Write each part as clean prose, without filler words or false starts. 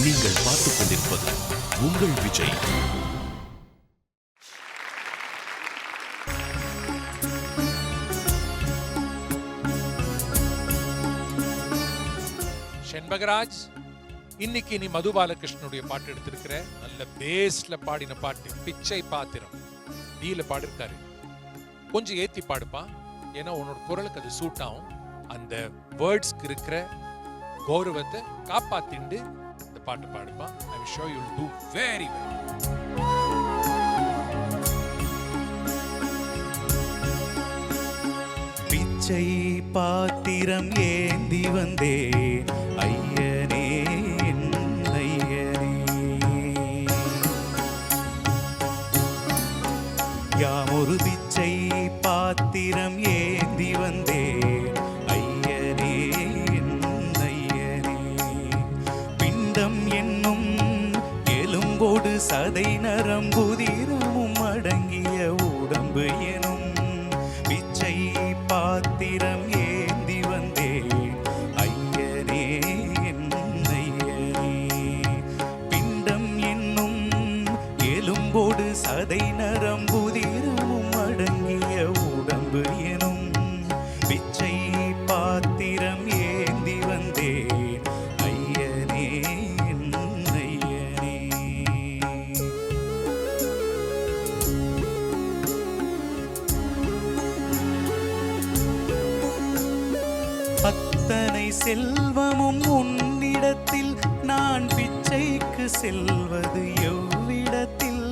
நீங்கள் பார்த்துக் கொண்டிருப்பது உங்கள் விஜய். செண்பகராஜ், இன்னைக்கு நீ மது பாலகிருஷ்ணனுடைய பாட்டு எடுத்திருக்கிற. நல்ல பேஸ்ல பாடின பாட்டு பிச்சை பாத்திரம். டீல பாடிருக்காரு. கொஞ்சம் ஏத்தி பாடுப்பா, ஏன்னா உன்னோட குரலுக்கு அது சூட் ஆகும். அந்த வேர்ட்ஸ்க்கு இருக்கிற கௌரவத்தை காப்பாத்திண்டு இந்த பாட்டு பாடுப்பா. I will show you will do very well. பிச்சை பாத்திரம் ஏந்தி வந்தே ஐயனே என் ஐயனே, யாமொரு பிச்சை பாத்திரம் ஏந்தி வந்தே ஐயனே என் ஐயனே, பிண்டம் என்னும் எலும்போடு சதை நரம்புதிரமும் அடங்கிய உடம்பு எனும் பிச்சை பாத்திரம் ஏந்தி வந்தேன் ஐயனே என் ஐயனே, பிண்டம் என்னும் எலும்போடு சதை நரம்புதிரமும் அடங்கிய உடம்பு எனும் பிச்சை பாத்திரம் ஏந்தி வந்தேன் ஐயனே என் ஐயனே. அத்தனை செல்வமும் உன்னிடத்தில் நான் பிச்சைக்கு செல்வது எவ்விடத்தில்,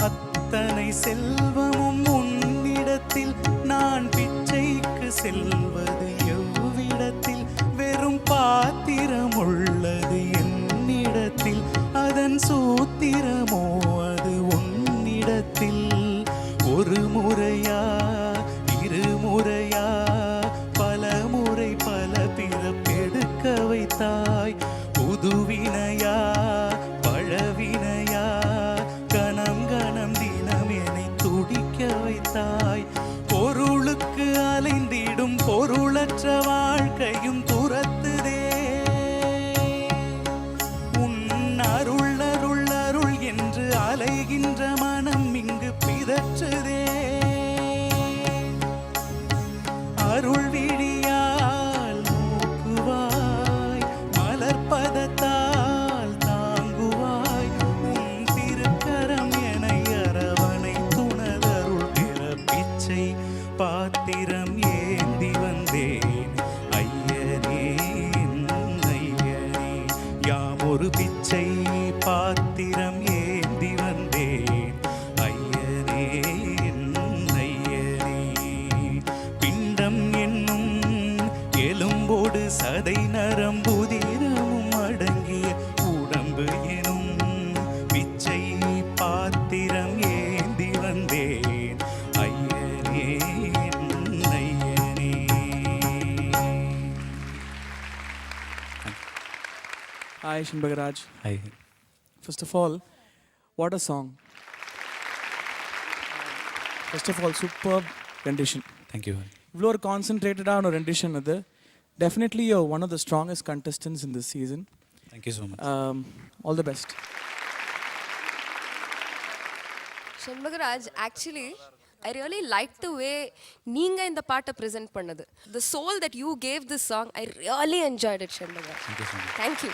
அத்தனை செல்வமும் உன்னிடத்தில் நான் பிச்சைக்கு செல்வது எவ்விடத்தில், வெறும் பாத்திரம் உள்ளது என்னிடத்தில், அதன் சூத்திரமோ அது உன்னிடத்தில். ஒரு முறையா இருமுறையா பல முறை பல பிறப்பெடுக்க வைத்தாய், புதுவினையா பழவினையா கணம் கணம் தினம் என்னை துடிக்க வைத்தாய், பொருளுக்கு அலைந்திடும் பொருளற்ற வாழ்க்கையும் துரத்துதே, உன் அருள் அருள் அருள் என்று அலைகின்ற மனம் இங்கு பிதற்றுதே, அருள் விழியால் நோக்குவாய், மலர்பதத்தால் தாங்குவாய், உன் திருக்கரம் என அரவணை துணதருள் பெற பிச்சை பாத்திரம் ஏந்தி வந்தேன் ஐயனே என் ஐயனே, யாமொரு பிச்சை பாத்திரம் ஏந்தி வந்தேன் ஐயனே என் ஐயனே, பிண்டம் என்னும் எலும்போடு சதை நரம்புதிரமும் அடங்கிய உடம்பு எனும் பிச்சை பாத்திரம் ஏந்தி வந்தேன் ஐயனே என் ஐயனே. Hi, Shinbagaraj. Hi. First of all, what a song. First of all, superb rendition. Thank you. If you are concentrated on a rendition, definitely you're one of the strongest contestants in this season. Thank you so much. All the best. Shinbagaraj, actually, I really liked the way நீங்க இந்த பாட்டை present பண்ணது. The soul that you gave this song, I really enjoyed it, Shinbagaraj. Thank you so much. Thank you.